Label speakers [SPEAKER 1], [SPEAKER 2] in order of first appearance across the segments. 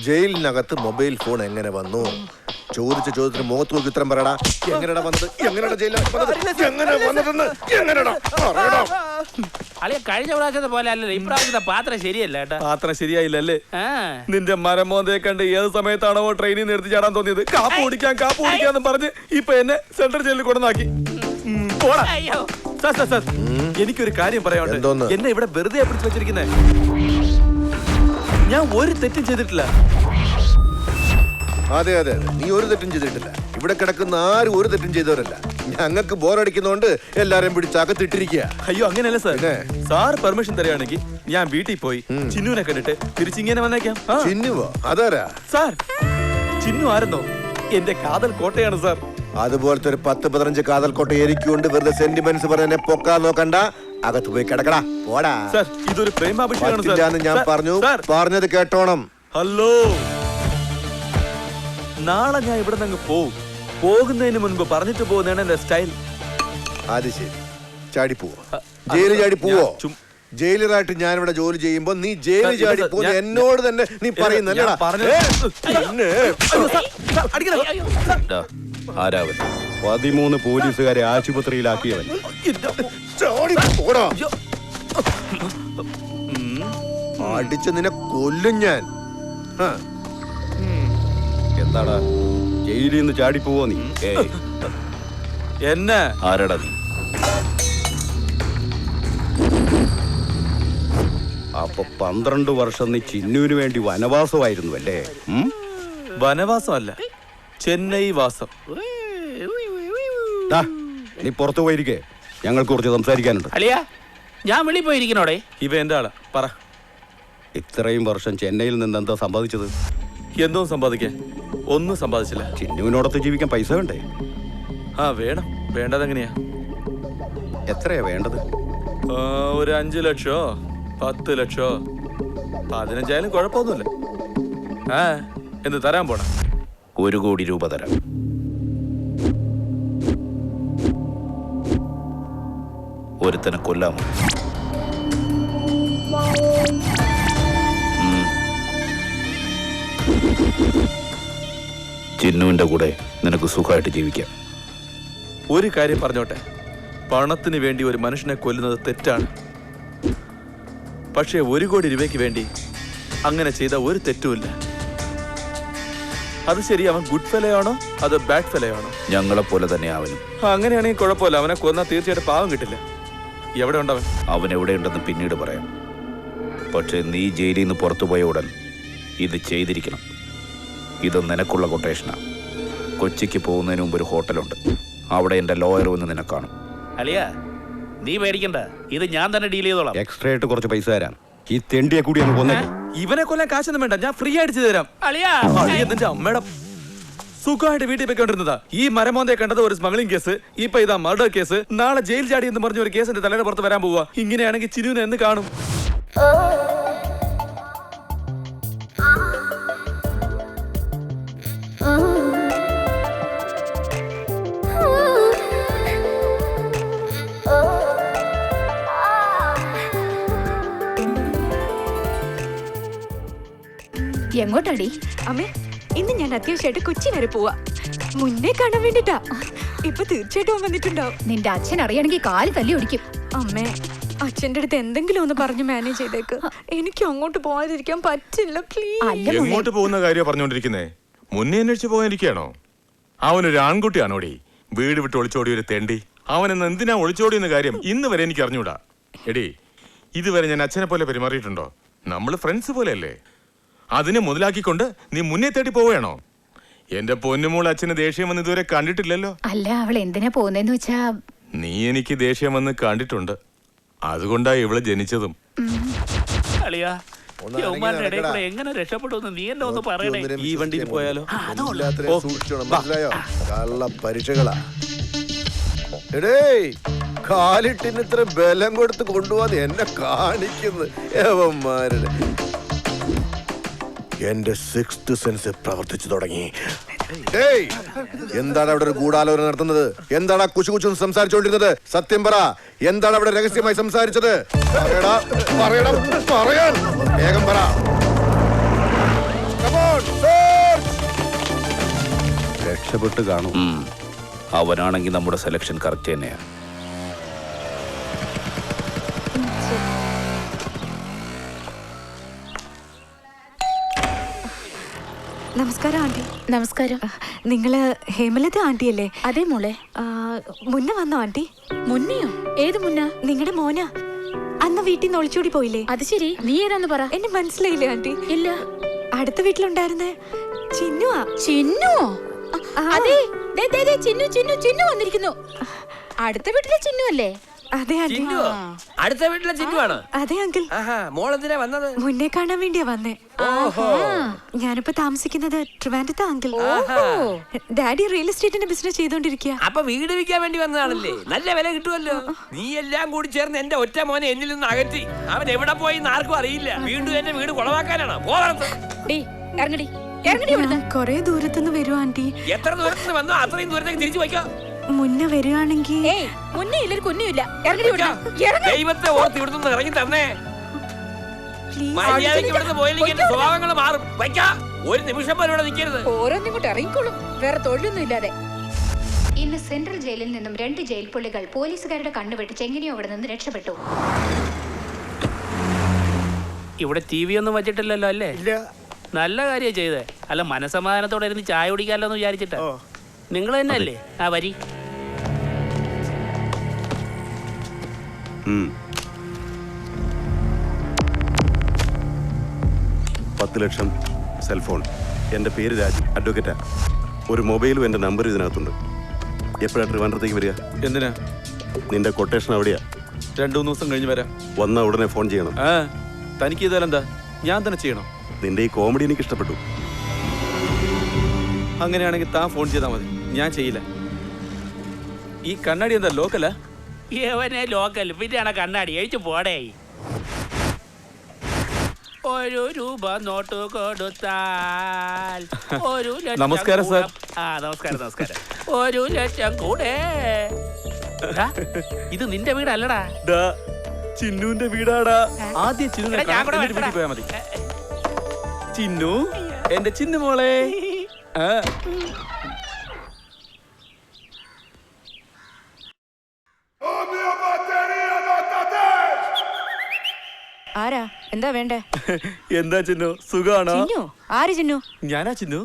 [SPEAKER 1] ജയിലിനകത്ത് mobile phone എങ്ങനെ വന്നു? ചോദിച്ച ചോദ്യത്തിന് മുഖത്ത് നോക്കി ഉത്തരം പറയടാ. എങ്ങനെയാ വന്നത്? എങ്ങനെയാ
[SPEAKER 2] അളിയ കഴിഞ്ഞ പ്രാവശ്യത്തെ പോലെ അല്ലല്ലോ ഇപ്രാവശ്യത്തെ പാത്രം ശരിയല്ല കേട്ടാ.
[SPEAKER 3] പാത്രം ശരിയായില്ലല്ലേ? നിന്റെ മരമോന്തയെ കണ്ട് ഏത് സമയത്താണോ ട്രെയിനിൽ നിർത്തി ചാടാൻ തോന്നിയത്? കാപ്പ് കുടിക്കാന്ന് പറഞ്ഞ് ഇപ്പൊ എന്നെ സെൻട്രൽ ജയിലിൽ കൊണ്ടുവന്നാക്കി. എനിക്കൊരു കാര്യം പറയാനുണ്ട്. എന്നെ ഇവിടെ വെറുതെ പിടിച്ചു വെച്ചിരിക്കുന്നേ. ഞാൻ ഒരു തെറ്റും ചെയ്തിട്ടില്ല.
[SPEAKER 1] അതെ അതെ, നീ ഒരു തെറ്റും ചെയ്തിട്ടില്ല. ഇവിടെ കിടക്കുന്ന ആരും ഒരു തെറ്റും ചെയ്തവരല്ല. ഞങ്ങൾക്ക് ബോറടിക്കുന്നോണ്ട് എല്ലാരെയും പിടിച്ചകത്തിട്ടിരിക്കുക.
[SPEAKER 3] അയ്യോ അങ്ങനെയല്ല സാർ. സാർ പെർമിഷൻ തരികയാണെങ്കിൽ ഞാൻ വീട്ടിൽ പോയി ചിന്നുവിനെ കണ്ടിട്ട് തിരിച്ചിങ്ങനെ വന്നേക്കാം.
[SPEAKER 1] ചിന്നുവോ? അതാരാ
[SPEAKER 3] സാർ? ചിന്നു ആരെന്നോ? എന്റെ കാതൽ കോട്ടയാണ് സാർ.
[SPEAKER 1] അതുപോലത്തെ ഒരു 10-15 കാതൽ കോട്ട എനിക്കുണ്ട്. വെറുതെ സെന്റിമെന്റ്സ് പറഞ്ഞെ പൊക്കാൻ നോക്കണ്ട. അകത്ത് പോയി കിടക്കടാ. പോടാ
[SPEAKER 3] സാർ. ഇതൊരു പ്രേമാഭിഷേകമാണ്.
[SPEAKER 1] ഞാൻ പറഞ്ഞത് കേട്ടോണം.
[SPEAKER 3] ഹലോ, നാളെ ഞാൻ ഇവിടെ നിന്ന് പോകുന്നതിന് മുൻപ് പറഞ്ഞിട്ട് പോകുന്നതാണ് എന്റെ സ്റ്റൈൽ.
[SPEAKER 1] അത് ശരി. ചാടി പോവോ? ജയിലിൽ ചാടി പോവോ? ജയിലറായിട്ട് ഞാൻ ഇവിടെ ജോലി ചെയ്യുമ്പോ നീ ജയിലിൽ ചാടി പോകുന്ന എന്നോട് തന്നെ നീ പറയുന്നല്ലേടാ?
[SPEAKER 4] ആരാവൻ? 13 പോലീസുകാരെ ആശുപത്രിയിലാക്കിയവൻ.
[SPEAKER 1] അടിച്ച് നിന്നെ കൊല്ലും ഞാൻ.
[SPEAKER 4] എന്താടാ ജയിലിൽ നിന്ന് ചാടിപ്പോവോ നീ?
[SPEAKER 3] എന്നെ
[SPEAKER 4] ആരടാ നീ? അപ്പൊ 12 വർഷം നീ ചിന്നുവിന് വേണ്ടി വനവാസമായിരുന്നു അല്ലേ?
[SPEAKER 3] വനവാസമല്ല, ചെന്നൈ വാസം.
[SPEAKER 4] നീ പുറത്തു പോയിരിക്കേ, ഞങ്ങൾക്ക് കുറച്ച് സംസാരിക്കാനുണ്ട്.
[SPEAKER 2] അളിയ ഞാൻ വെളിയിൽ പോയിരിക്കണോടെ.
[SPEAKER 3] ഇവ എന്റെ ആളാ. പറ.
[SPEAKER 4] ഇത്രയും വർഷം ചെന്നൈയിൽ നിന്ന് എന്താ സമ്പാദിച്ചത്?
[SPEAKER 3] എന്തോ സമ്പാദിക്കാൻ? ഒന്നും സമ്പാദിച്ചില്ല.
[SPEAKER 4] ചിന്നുവിനോടൊത്ത് ജീവിക്കാൻ പൈസ വേണ്ടേ?
[SPEAKER 3] വേണം. വേണ്ടതെങ്ങനെയാ?
[SPEAKER 4] എത്രയാ വേണ്ടത്?
[SPEAKER 3] ഒരു 5 ലക്ഷോ 10 ലക്ഷോ 15 കുഴപ്പമൊന്നുമില്ല. എന്ത് തരാൻ പോണ?
[SPEAKER 4] 1 കോടി രൂപ തരാം. ഒരുത്തനെ കൊല്ലാമോ? ചിന്നുവിന്റെ കൂടെ നിനക്ക് സുഖമായിട്ട് ജീവിക്കാം.
[SPEAKER 3] ഒരു കാര്യം പറഞ്ഞോട്ടെ, പണത്തിന് വേണ്ടി ഒരു മനുഷ്യനെ കൊല്ലുന്നത് തെറ്റാണ്. പക്ഷേ 1 കോടി രൂപയ്ക്ക് വേണ്ടി അങ്ങനെ ചെയ്ത ഒരു തെറ്റുമില്ല. അത് ശരി, അവൻ ഗുഡ് ഫെലയാണോ അതോ ബാഡ് ഫെലയാണോ?
[SPEAKER 4] ഞങ്ങളെ പോലെ തന്നെ അവനും.
[SPEAKER 3] അങ്ങനെയാണെങ്കിൽ കുഴപ്പമില്ല. അവനെ കൊന്നാൽ തീർച്ചയായിട്ടും പാവം കിട്ടില്ല. എവിടെ ഉണ്ടവൻ?
[SPEAKER 4] അവൻ എവിടെയുണ്ടെന്ന് പിന്നീട് പറയാം. പക്ഷേ നീ ജയിലിൽ നിന്ന് പുറത്തു പോയ ഉടൻ ഇത് ചെയ്തിരിക്കണം. ഇത് നിനക്കുള്ള കൊട്ടേഷനാണ്. കൊച്ചിക്ക് പോകുന്നതിന് മുമ്പ് ഒരു ഹോട്ടലുണ്ട്. അവിടെ എൻ്റെ ലോയർ വന്ന് നിന്നെ കാണും.
[SPEAKER 2] അളിയ നീ പേടിക്കണ്ട, ഇത് ഞാൻ തന്നെ ഡീൽ ചെയ്തോളാം.
[SPEAKER 4] എക്സ്ട്രാ ആയിട്ട് കുറച്ച് പൈസ തരാം. ഈ തെണ്ടിയെ കൂടി ഒന്ന് കൊന്നേ.
[SPEAKER 3] ഇവനെ കൊല്ലാൻ കാശൊന്നും വേണ്ട, ഞാൻ ഫ്രീ ആയിട്ട് ചെയ്തു തരാം. നിന്റെ അമ്മയുടെ സുഖമായിട്ട് വീട്ടിൽ പോയിക്കൊണ്ടിരുന്നതാ. ഈ മരമോന്തയെ കണ്ടത് ഒരു സ്മഗ്ലിംഗ് കേസ്, ഇപ്പൊ ഇതാ മർഡർ കേസ്. നാളെ ജയിൽ ചാടി എന്ന് പറഞ്ഞ ഒരു കേസിന്റെ തലയുടെ പുറത്ത് വരാൻ പോവുക. ഇങ്ങനെയാണെങ്കിൽ ചിരുവിനെ എന്ന് കാണും?
[SPEAKER 5] എങ്ങോട്ടാടി?
[SPEAKER 6] അമ്മേ, ഇന്ന് ഞാൻ അത്യാവശ്യമായിട്ട് കൊച്ചി വരെ പോവാ. മുന്നേ കാണാൻ വേണ്ടിട്ടാ. ഇപ്പൊ തീർച്ചയായിട്ടും വന്നിട്ടുണ്ടാവും.
[SPEAKER 5] നിന്റെ അച്ഛൻ അറിയണമെങ്കിൽ കാല് തല്ലി ഒടിക്കും.
[SPEAKER 6] അമ്മേ, അച്ഛൻ്റെ അടുത്ത് എന്തെങ്കിലും ഒന്ന് പറഞ്ഞ് മാനേജ് ചെയ്തേക്ക്. എനിക്ക് അങ്ങോട്ട് പോകാതിരിക്കാൻ പറ്റില്ല, പ്ലീസ്.
[SPEAKER 7] എങ്ങോട്ട് പോകുന്ന കാര്യം പറഞ്ഞോണ്ടിരിക്കുന്നേ? മുന്നേ അന്വേഷിച്ച് പോകാനിരിക്കയാണോ? അവനൊരു ആൺകുട്ടിയാണോടി? വീട് വിട്ട് ഒളിച്ചോടി ഒരു തെണ്ടി. അവനെന്ന് എന്തിനാ ഒളിച്ചോടിയെന്ന കാര്യം ഇന്ന് വരെ എനിക്ക് അറിഞ്ഞൂടാ. എടി, ഇതുവരെ ഞാൻ അച്ഛനെ പോലെ പെരുമാറിയിട്ടുണ്ടോ? നമ്മൾ ഫ്രണ്ട്സ് പോലെയല്ലേ? അതിനെ മുതലാക്കിക്കൊണ്ട് നീ മുന്നേ തേടി പോവുകയാണോ? എന്റെ പൊന്നുമോൾ അച്ഛന് ദേഷ്യം വന്ന് ഇതുവരെ കണ്ടിട്ടില്ലല്ലോ.
[SPEAKER 5] അല്ല, അവൾ എന്തിനാ പോകുന്നതെന്ന് വെച്ചാ,
[SPEAKER 7] നീ എനിക്ക് ദേഷ്യം വന്ന് കണ്ടിട്ടുണ്ട്. അതുകൊണ്ടാ ഇവള് ജനിച്ചതും.
[SPEAKER 2] എങ്ങനെ രക്ഷപ്പെടുമെന്ന് നീ എന്നെ ഒന്ന് പറയണേ.
[SPEAKER 3] ഈ വണ്ടിയിൽ പോയാലോ?
[SPEAKER 1] മനസ്സിലായോ? കള്ള പരീക്ഷകളാ. എടേ, കാലിട്ടിന് ഇത്ര ബലം കൊടുത്ത് കൊണ്ടുപോകാതെ എന്നെ കാണിക്കുന്നു ഏവന്മാരുടെ. എന്റെ 6th സെൻസ് പ്രവർത്തിച്ചു തുടങ്ങി. എന്താണ് അവിടെ ഒരു ഗൂഢാലോചന നടത്തുന്നത്? എന്താണ് കുശു കുശു സംസാരിച്ചുകൊണ്ടിരുന്നത്? സത്യം പറ, എന്താണ് അവിടെ രഹസ്യമായി സംസാരിച്ചത്? പറയാൻ വേഗം പറ. രക്ഷപ്പെട്ട് കാണും.
[SPEAKER 4] അവനാണെങ്കിൽ നമ്മുടെ സെലക്ഷൻ കറക്റ്റ് തന്നെയാണ്.
[SPEAKER 6] നമസ്കാരം ആന്റി.
[SPEAKER 5] നമസ്കാരം.
[SPEAKER 6] നിങ്ങള് ഹേമലത ആന്റിയല്ലേ?
[SPEAKER 5] അതെ മോളെ.
[SPEAKER 6] മുന്നേ വന്നോ ആന്റി?
[SPEAKER 5] മുന്നെയോ? ഏത് മുന്ന?
[SPEAKER 6] നിങ്ങളുടെ മോന അന്ന് വീട്ടിൽ നിന്ന് ഒളിച്ചോടി പോയില്ലേ?
[SPEAKER 5] അത് ശരി. നീ ഏതാന്ന് പറ.
[SPEAKER 6] എന്നെ മനസ്സിലായില്ലേ ആന്റി?
[SPEAKER 5] ഇല്ല.
[SPEAKER 6] അടുത്ത വീട്ടിലുണ്ടായിരുന്നേ ചിന്നുവാ.
[SPEAKER 5] ചിന്നുവോ? അതെ, ദേ, ദേ, ദേ, ചിന്നു ചിന്നു ചിന്നു വന്നിരിക്കുന്നു. അടുത്ത വീട്ടിലെ ചിന്നു അല്ലേ?
[SPEAKER 6] അതെ ആന്റി.
[SPEAKER 8] അടുത്ത വീട്ടിലെ ചിന്നുവാണ്.
[SPEAKER 6] അതെ അങ്കിൾ.
[SPEAKER 8] മോളെന്തിനാ വന്നത്?
[SPEAKER 6] മുന്നേ കാണാൻ വേണ്ടിയാ വന്നേ. ഞാനിപ്പോ താമസിക്കുന്നത് ട്രിവാൻഡ്രത്താ അങ്കിൾ. ഡാഡി റിയൽ എസ്റ്റേറ്റിന്റെ ബിസിനസ് ചെയ്തോണ്ടിരിക്കുക.
[SPEAKER 8] അപ്പൊ വീട് വിൽക്കാൻ വേണ്ടി വന്നതാണല്ലേ? നല്ല വില കിട്ടുമല്ലോ. നീ എല്ലാം കൂടി ചേർന്ന് എന്റെ ഒറ്റ മോനെ എന്നിൽ നിന്ന് അകറ്റി. അവൻ എവിടെ പോയി ആർക്കും അറിയില്ല. വീണ്ടും എന്റെ വീട് കുളവാക്കാനാണ്.
[SPEAKER 5] ഇറങ്ങടി.
[SPEAKER 6] കൊറേ ദൂരത്തുനിന്ന് വരുവാ ആന്റി.
[SPEAKER 8] എത്ര ദൂരത്തുനിന്ന് വന്നോ അത്രയും ദൂരത്തേക്ക് തിരിച്ചു വയ്ക്കാം.
[SPEAKER 6] മുന്നേ വരുവാണെങ്കിൽ
[SPEAKER 5] മുന്നേ ഇല്ലൊരു കുഞ്ഞുമില്ല.
[SPEAKER 8] ദൈവത്തെ ഓർത്ത് ഇവിടുന്ന് ഇറങ്ങി തന്നേ. മര്യാദയ്ക്ക് ഇവിടുന്ന് പോയില്ലെങ്കിൽ എന്റെ സ്വഭാവങ്ങൾ മാറും. വയ്ക്കാം. ഒരു നിമിഷം പോലും ഇവിടെ നിൽക്കരുത്.
[SPEAKER 5] ഓരോന്നും ഇങ്ങോട്ട് ഇറങ്ങിക്കോളും. വേറെ തൊഴിലൊന്നും ഇല്ലാതെ. ഇന്ന് സെൻട്രൽ ജയിലിൽ നിന്നും 2 ജയിൽ പുള്ളികൾ പോലീസുകാരുടെ കണ്ണുവെട്ടിച്ച് എങ്ങനെയോ അവിടെ നിന്ന് രക്ഷപ്പെട്ടു.
[SPEAKER 2] ഇവിടെ ടി വി ഒന്നും വച്ചിട്ടില്ലല്ലോ അല്ലേ? നല്ല കാര്യം ചെയ്തേ. അല്ല, മനസമാധാനത്തോടെ ഇരുന്ന് ചായ കുടിക്കാമല്ലോ എന്ന് വിചാരിച്ചിട്ടാ. നിങ്ങൾ തന്നെ അല്ലേ ആ വരി?
[SPEAKER 9] 10 ലക്ഷം, സെൽഫോൺ, എൻ്റെ പേര് രാജ്, അഡ്വക്കേറ്റാ. ഒരു മൊബൈലും എൻ്റെ നമ്പർ ഇതിനകത്തുണ്ട്. എപ്പോഴാണ് ട്രിവാൻഡ്രത്തേക്ക് വരിക?
[SPEAKER 3] എന്തിനാ?
[SPEAKER 9] നിന്റെ കൊട്ടേഷൻ എവിടെയാ?
[SPEAKER 3] 2-3 ദിവസം കഴിഞ്ഞ് വരാം.
[SPEAKER 9] വന്നാൽ ഉടനെ ഫോൺ ചെയ്യണം.
[SPEAKER 3] തനിക്ക് ചെയ്താലെന്താ? ഞാൻ തന്നെ ചെയ്യണം.
[SPEAKER 9] നിന്റെ ഈ കോമഡി എനിക്ക് ഇഷ്ടപ്പെട്ടു.
[SPEAKER 3] അങ്ങനെയാണെങ്കിൽ താൻ ഫോൺ ചെയ്താൽ മതി, ഞാൻ ചെയ്യില്ല. ഈ കണ്ണാടി എന്താ ലോക്കലാ?
[SPEAKER 2] യവനെ ലോക്കൽ പിന്നെയാണ് കണ്ണാടി. കഴിച്ചു പോടേ. 1 രൂപ നോട്ട് കൊടുത്താൽ 1 ലക്ഷം.
[SPEAKER 3] നമസ്കാരം സാർ.
[SPEAKER 2] നമസ്കാരം. 1 ലക്ഷം കൂടെ. ഇത് നിന്റെ വീടല്ലടാ,
[SPEAKER 3] ചിന്നുവിന്റെ വീടാടാ. ആദ്യം ചിന്നുവിനെ വീട്ടിൽ പോയാ മതി. ചിന്നു, എന്റെ ചിന്നു മോളെ.
[SPEAKER 6] ആരാ? എന്താ വേണ്ടേ?
[SPEAKER 3] എന്താ ചിന്നു, സുഖാണോ?
[SPEAKER 6] ചിന്നു? ആര് ചിന്നു?
[SPEAKER 3] ഞാനാ ചിന്നു,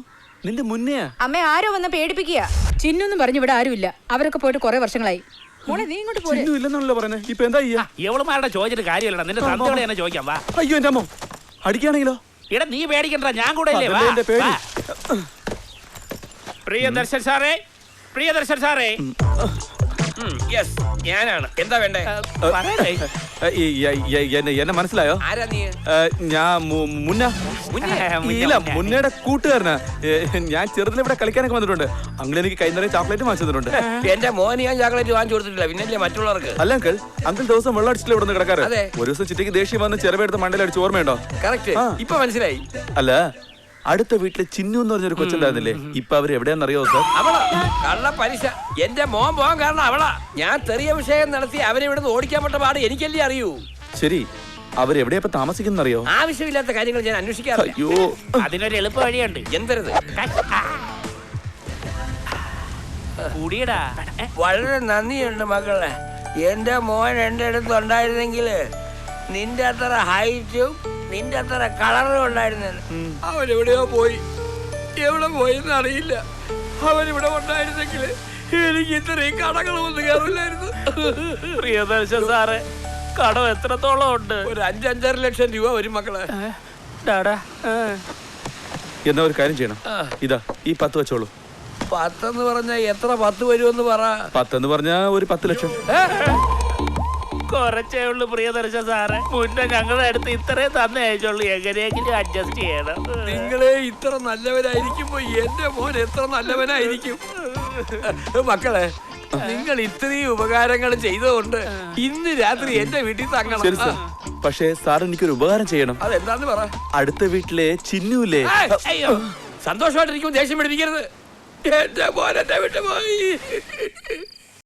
[SPEAKER 3] നിന്റെ മുന്നെയാ.
[SPEAKER 6] അമ്മ ആരോ വന്ന് പേടിപ്പിക്കുക.
[SPEAKER 5] ചിന്നു എന്ന് പറഞ്ഞു ഇവിടെ ആരുമില്ല. അവരൊക്കെ പോയിട്ട് കുറെ വർഷങ്ങളായി. മോളെ നീ ഇങ്ങോട്ട് പോരെ.
[SPEAKER 3] ചിന്നു ഇല്ലെന്നാണല്ലോ പറയുന്നത്. ഇപ്പൊ എന്താ ചെയ്യാ?
[SPEAKER 2] എവളുമാരുടെ ചോദിച്ചിട്ട് കാര്യമല്ലടാ. നിന്റെ തന്തയോടെ എന്നെ ചോദിക്കാം. വാ.
[SPEAKER 3] അയ്യോ എന്റെ അമ്മ, അടിക്കുകയാണെങ്കിലോ?
[SPEAKER 2] ഇടാ, നീ പേടിക്കണ്ട, ഞാൻ കൂടെ ഇല്ലേ. വാ.
[SPEAKER 3] എന്റെ പേടി.
[SPEAKER 2] പ്രിയദർശൻ സാറേ, പ്രിയദർശൻ സാറേ.
[SPEAKER 8] യെസ്, ഞാനാണ്. എന്താ വേണ്ടേ?
[SPEAKER 3] എന്നെ മനസ്സിലായോ?
[SPEAKER 8] ആരാ നീ?
[SPEAKER 3] ഞാൻ മുന്നയുടെ കൂട്ടുകാരനാ. ഞാൻ ചെറുതിൽ ഇവിടെ കളിക്കാനൊക്കെ വന്നിട്ടുണ്ട്. അങ്കിൾ എനിക്ക് കൈ നിറയെ ചോക്ലേറ്റ് വാങ്ങിച്ചു തന്നിട്ടുണ്ട്.
[SPEAKER 8] എന്റെ മോന് ഞാൻ ചോക്ലേറ്റ് വാങ്ങിച്ചു കൊടുത്തിട്ടില്ല, പിന്നല്ലേ മറ്റുള്ളവർക്ക്.
[SPEAKER 3] അല്ല അങ്കിൾ, അങ്കിൾ ദിവസം വെള്ളം അടിച്ചില്ല ഇവിടെ നിന്ന് കിടക്കാറ്.
[SPEAKER 8] അതെ.
[SPEAKER 3] ഒരു ദിവസം ചിറ്റയ്ക്ക് ദേഷ്യം വന്ന് ചെറുപെടുത്ത് മണ്ടയിലടിച്ച് ഓർമ്മയുണ്ടോ?
[SPEAKER 8] കറക്റ്റ്, ഇപ്പൊ മനസ്സിലായി.
[SPEAKER 3] അല്ല, അടുത്ത വീട്ടിലെ ചിന്നു എന്ന് പറഞ്ഞൊരു കൊച്ചുണ്ടായിരുന്നില്ലേ? ഇപ്പൊ അവര് എവിടെയാണെന്നറിയോ സാർ?
[SPEAKER 8] അവളാ കള്ള പലിശ. എന്റെ മോൻ പോകാൻ കാരണം അവളാ. ഞാൻ ചെറിയ വിഷയം നടത്തി അവരെ ഇവിടുന്ന് ഓടിക്കാൻ പറ്റ പാട് എനിക്കല്ലേ അറിയൂ.
[SPEAKER 3] ശരി, അവരെവിടെയാ ഇപ്പൊ താമസിക്കുന്നറിയോ?
[SPEAKER 8] ആവശ്യമില്ലാത്ത കാര്യങ്ങൾ ഞാൻ അന്വേഷിക്കാറില്ല.
[SPEAKER 3] അയ്യോ,
[SPEAKER 2] അതിനൊരു എളുപ്പ വഴിയുണ്ട്.
[SPEAKER 8] എന്തരുത്?
[SPEAKER 2] കുടിയടാ.
[SPEAKER 8] വളരെ നന്ദിയുണ്ട് മക്കളെ. എന്റെ മോൻ എന്റെ അടുത്ത് ഉണ്ടായിരുന്നെങ്കിൽ നിന്റെ അത്ര ഹൈറ്റും നിന്റെ അത്ര കളറും ഉണ്ടായിരുന്നില്ല. അവനെവിടെയോ പോയി. എവിടെ പോയെന്ന് അറിയില്ല. അവനിവിടെ ഉണ്ടായിരുന്നെങ്കിൽ എനിക്ക് ഇത്രയും കടകളൊന്നും കയറില്ലായിരുന്നു.
[SPEAKER 2] പ്രിയദർശൻ സാറേ, കടം എത്രത്തോളം ഉണ്ട്?
[SPEAKER 8] ഒരു 5-5.5 ലക്ഷം രൂപ വരും മക്കളെ.
[SPEAKER 3] എന്നാ ഒരു കാര്യം ചെയ്യണം. ഇതാ ഈ 10 വെച്ചോളൂ.
[SPEAKER 8] 10 എന്ന് പറഞ്ഞാൽ എത്ര 10 വരുമെന്ന് പറ.
[SPEAKER 3] 10 എന്ന് പറഞ്ഞാ ഒരു 10 ലക്ഷം.
[SPEAKER 2] കുറച്ചേ ഉള്ളു പ്രിയദർശൻ സാറേ. മുന്നേ ഞങ്ങളുടെ അടുത്ത് ഇത്രയും തന്നെ അയച്ചുള്ളൂ. എങ്ങനെയെങ്കിലും അഡ്ജസ്റ്റ് ചെയ്യണം.
[SPEAKER 8] നിങ്ങളെ ഇത്ര നല്ലവനായിരിക്കുമ്പോ എന്റെ മോൻ എത്ര നല്ലവനായിരിക്കും. മക്കളെ, നിങ്ങൾ ഇത്രയും ഉപകാരങ്ങൾ ചെയ്തതുകൊണ്ട് ഇന്ന് രാത്രി എന്റെ വീട്ടിൽ തങ്ങണം.
[SPEAKER 3] ശരി സാർ, പക്ഷേ സാർ എനിക്കൊരു ഉപകാരം ചെയ്യണം.
[SPEAKER 8] അതെന്താന്ന് പറ.
[SPEAKER 3] അടുത്ത വീട്ടിലെ ചിന്നുല്ലേ?
[SPEAKER 8] അയ്യോ, സന്തോഷമായിട്ടിരിക്കും, ദേഷ്യം പിടിപ്പിക്കരുത്. എന്റെ മോൻ എന്നെ വിട്ടുപോയി.